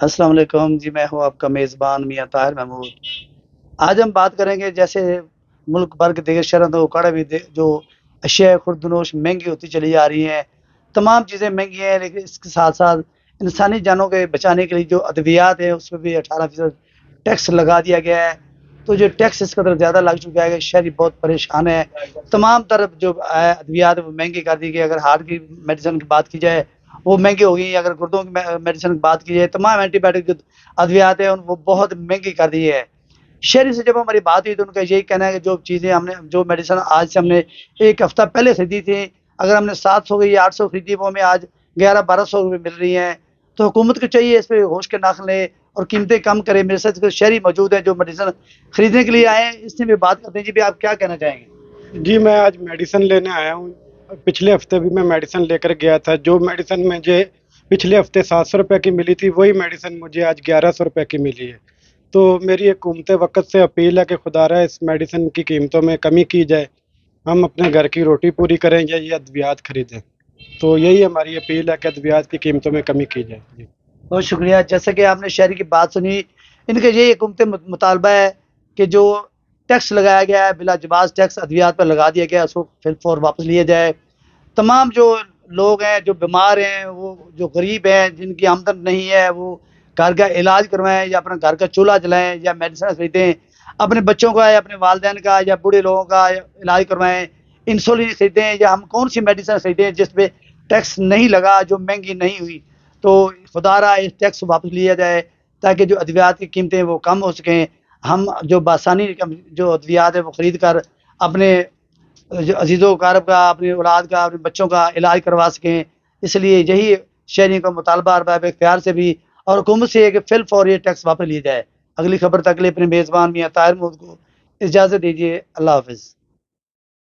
अस्सलाम वालेकुम जी। मैं हूँ आपका मेज़बान मियाँ ताहिर महमूद। आज हम बात करेंगे जैसे मुल्क भर के देश शहरों तो कड़ा भी जो अशिया खुर्दनोश महंगी होती चली जा रही हैं। तमाम चीज़ें महंगी हैं, लेकिन इसके साथ साथ इंसानी जानों के बचाने के लिए जो अद्वियात है उस पर भी 18% टैक्स लगा दिया गया है। तो जो टैक्स इस कदर ज़्यादा लग चुका है कि शहरी बहुत परेशान है। तमाम तरफ जो अद्वियात है वो महंगी कर दी गई। अगर हार्ट की मेडिसिन की बात की जाए वो महंगी हो गई। अगर गुर्दों की मेडिसिन की बात की जाए, तमाम एंटीबायोटिक जो अद्वियात हैं वो बहुत महंगी कर दी है। शहरी से जब हमारी बात हुई तो उनका यही कहना है कि जो चीज़ें हमने जो मेडिसिन आज से हमने एक हफ्ता पहले खरीदी थी, अगर हमने 700 की या 800 खरीदी वो हमें आज 1100-1200 रुपये मिल रही हैं। तो हुकूमत को चाहिए इस पे होश के नाख ले और कीमतें कम करे। मेरे साथ शहरी मौजूद है जो मेडिसिन खरीदने के लिए आए हैं, इससे भी बात करते हैं। जी भी आप क्या कहना चाहेंगे? जी, मैं आज मेडिसिन लेने आया हूँ। पिछले हफ्ते भी मैं मेडिसिन लेकर गया था। जो मेडिसिन मुझे पिछले हफ्ते 700 रुपये की मिली थी, वही मेडिसिन मुझे आज 1100 रुपये की मिली है। तो मेरी हुकूमत वक़्त से अपील है कि खुदारा इस मेडिसिन की कीमतों में कमी की जाए। हम अपने घर की रोटी पूरी करें या ये अद्वियात खरीदें। तो यही हमारी अपील है कि अद्वियात की कीमतों में कमी की जाए। जी। बहुत शुक्रिया। जैसे कि आपने शहरी की बात सुनी, इनका यही हुकूमती मुतालबा है कि जो टैक्स लगाया गया है, बिला जवाज़ टैक्स अद्वियात पर लगा दिया गया है, उसको फिर फ़ौर वापस लिया जाए। तमाम जो लोग हैं, जो बीमार हैं, वो जो गरीब हैं, जिनकी आमदन नहीं है, वो घर का इलाज करवाएँ या अपना घर का चूल्हा जलाएँ या मेडिसिन खरीदें। अपने बच्चों का या अपने वालिदैन का या बूढ़े लोगों का इलाज करवाएँ। इंसुलिन खरीदें या हम कौन-सी मेडिसिन खरीदें जिस पे टैक्स नहीं लगा, जो महँगी नहीं हुई। तो खुदारा इस टैक्स वापस लिया जाए ताकि जो अद्वियात की कीमतें वो कम हो सकें। हम जो बासानी जो अद्वियात है वो खरीद कर अपने जो अजीज़ो अकारब का, अपनी औलाद का, अपने बच्चों का इलाज करवा सकें। इसलिए यही शहरियों का मुतालबा अरबाब इख्तियार से भी और हुकूमत से है कि फिल फौर ये टैक्स वापस लिया जाए। अगली खबर तक के लिए अपने मेज़बान मियाँ ताहिर महमूद को इजाज़त दीजिए। अल्लाह हाफ़िज़।